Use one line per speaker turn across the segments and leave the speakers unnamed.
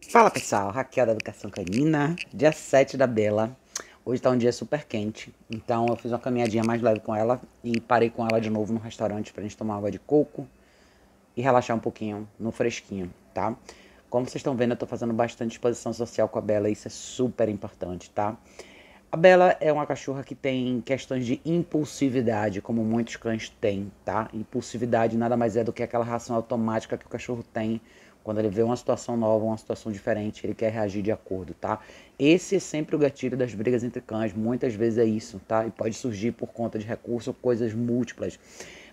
Fala pessoal, Raquel da Educação Canina, dia 7 da Bela. Hoje tá um dia super quente, então eu fiz uma caminhadinha mais leve com ela e parei com ela de novo no restaurante pra gente tomar água de coco e relaxar um pouquinho no fresquinho, tá? Como vocês estão vendo, eu tô fazendo bastante exposição social com a Bela e isso é super importante, tá? A Bela é uma cachorra que tem questões de impulsividade, como muitos cães têm, tá? Impulsividade nada mais é do que aquela reação automática que o cachorro tem quando ele vê uma situação nova, uma situação diferente, ele quer reagir de acordo, tá? Esse é sempre o gatilho das brigas entre cães, muitas vezes é isso, tá? E pode surgir por conta de recursos ou coisas múltiplas.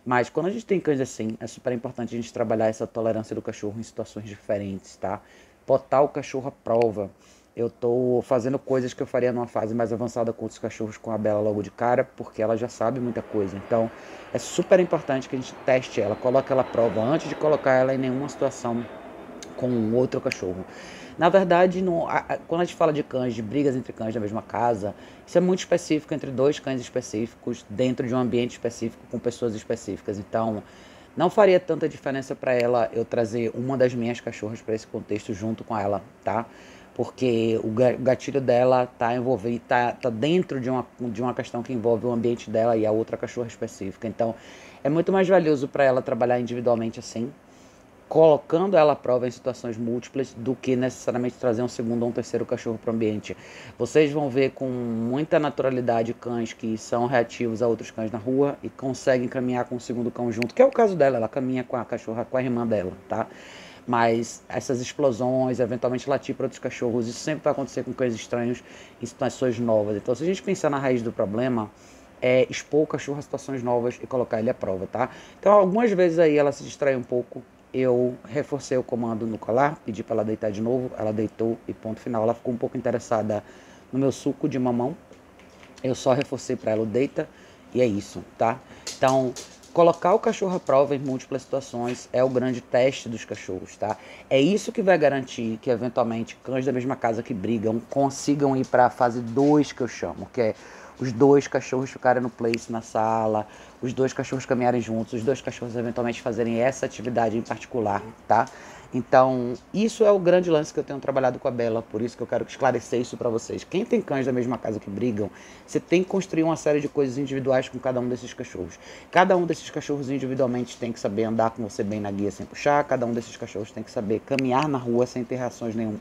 Mas quando a gente tem cães assim, é super importante a gente trabalhar essa tolerância do cachorro em situações diferentes, tá? Botar o cachorro à prova. Eu tô fazendo coisas que eu faria numa fase mais avançada com outros cachorros com a Bela logo de cara, porque ela já sabe muita coisa. Então, é super importante que a gente teste ela, coloque ela à prova antes de colocar ela em nenhuma situação com um outro cachorro. Na verdade, quando a gente fala de cães, de brigas entre cães da mesma casa, isso é muito específico entre dois cães específicos, dentro de um ambiente específico, com pessoas específicas. Então, não faria tanta diferença para ela eu trazer uma das minhas cachorras para esse contexto junto com ela, tá? Porque o gatilho dela tá envolvido, tá dentro de uma questão que envolve o ambiente dela e a outra cachorra específica. Então, é muito mais valioso para ela trabalhar individualmente assim, colocando ela à prova em situações múltiplas, do que necessariamente trazer um segundo ou um terceiro cachorro para o ambiente. Vocês vão ver com muita naturalidade cães que são reativos a outros cães na rua e conseguem caminhar com o segundo cão junto, que é o caso dela, ela caminha com a cachorra, com a irmã dela, tá? Mas essas explosões, eventualmente latir para outros cachorros, isso sempre vai acontecer com cães estranhos em situações novas. Então, se a gente pensar na raiz do problema, é expor o cachorro a situações novas e colocar ele à prova, tá? Então, algumas vezes aí ela se distrai um pouco, eu reforcei o comando no colar, pedi para ela deitar de novo, ela deitou e ponto final. Ela ficou um pouco interessada no meu suco de mamão, eu só reforcei para ela o deita e é isso, tá? Então, colocar o cachorro à prova em múltiplas situações é o grande teste dos cachorros, tá? É isso que vai garantir que, eventualmente, cães da mesma casa que brigam consigam ir para a fase 2, que eu chamo, que é os dois cachorros ficarem no place na sala, os dois cachorros caminharem juntos, os dois cachorros eventualmente fazerem essa atividade em particular, tá? Então, isso é o grande lance que eu tenho trabalhado com a Bela, por isso que eu quero esclarecer isso para vocês. Quem tem cães da mesma casa que brigam, você tem que construir uma série de coisas individuais com cada um desses cachorros. Cada um desses cachorros individualmente tem que saber andar com você bem na guia sem puxar, cada um desses cachorros tem que saber caminhar na rua sem ter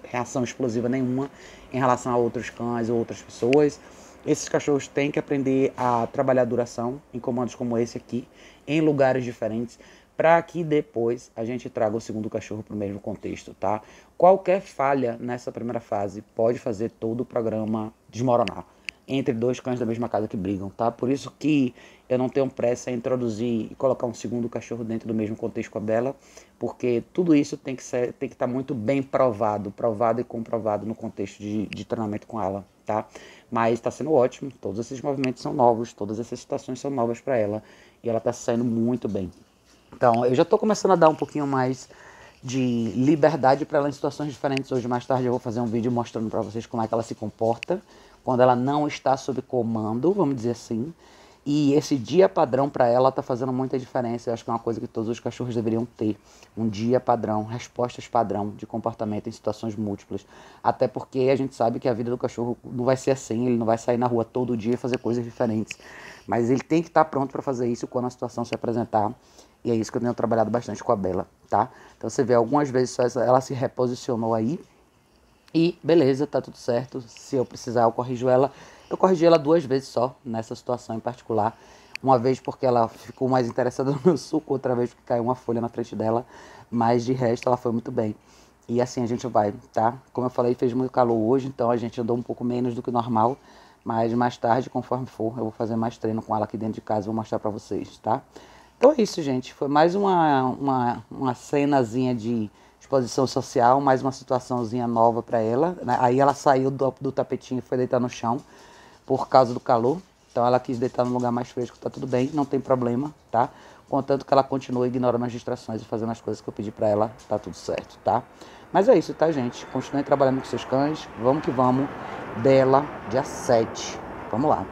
reação explosiva nenhuma em relação a outros cães ou outras pessoas. Esses cachorros têm que aprender a trabalhar a duração em comandos como esse aqui, em lugares diferentes, para que depois a gente traga o segundo cachorro para o mesmo contexto, tá? Qualquer falha nessa primeira fase pode fazer todo o programa desmoronar entre dois cães da mesma casa que brigam, tá? Por isso que eu não tenho pressa em introduzir e colocar um segundo cachorro dentro do mesmo contexto com a Bela, porque tudo isso tem que estar muito bem provado e comprovado no contexto de treinamento com ela, tá? Mas está sendo ótimo, todos esses movimentos são novos, todas essas situações são novas para ela e ela está saindo muito bem. Então, eu já estou começando a dar um pouquinho mais de liberdade para ela em situações diferentes. Hoje, mais tarde, eu vou fazer um vídeo mostrando para vocês como é que ela se comporta quando ela não está sob comando, vamos dizer assim. E esse dia padrão para ela está fazendo muita diferença. Eu acho que é uma coisa que todos os cachorros deveriam ter. Um dia padrão, respostas padrão de comportamento em situações múltiplas. Até porque a gente sabe que a vida do cachorro não vai ser assim, ele não vai sair na rua todo dia e fazer coisas diferentes. Mas ele tem que estar pronto para fazer isso quando a situação se apresentar. E é isso que eu tenho trabalhado bastante com a Bela, tá? Então você vê, algumas vezes ela se reposicionou aí. E beleza, tá tudo certo. Se eu precisar, eu corrijo ela. Eu corrigi ela 2 vezes só, nessa situação em particular. Uma vez porque ela ficou mais interessada no meu suco, outra vez porque caiu uma folha na frente dela. Mas de resto, ela foi muito bem. E assim a gente vai, tá? Como eu falei, fez muito calor hoje, então a gente andou um pouco menos do que normal. Mas mais tarde, conforme for, eu vou fazer mais treino com ela aqui dentro de casa e vou mostrar pra vocês, tá? Então é isso, gente. Foi mais uma cenazinha de exposição social, mais uma situaçãozinha nova para ela, né? Aí ela saiu do tapetinho e foi deitar no chão por causa do calor. Então ela quis deitar num lugar mais fresco, tá tudo bem, não tem problema, tá? Contanto que ela continue ignorando as distrações e fazendo as coisas que eu pedi para ela, tá tudo certo, tá? Mas é isso, tá, gente? Continuem trabalhando com seus cães. Vamos que vamos. Bela, dia 7. Vamos lá.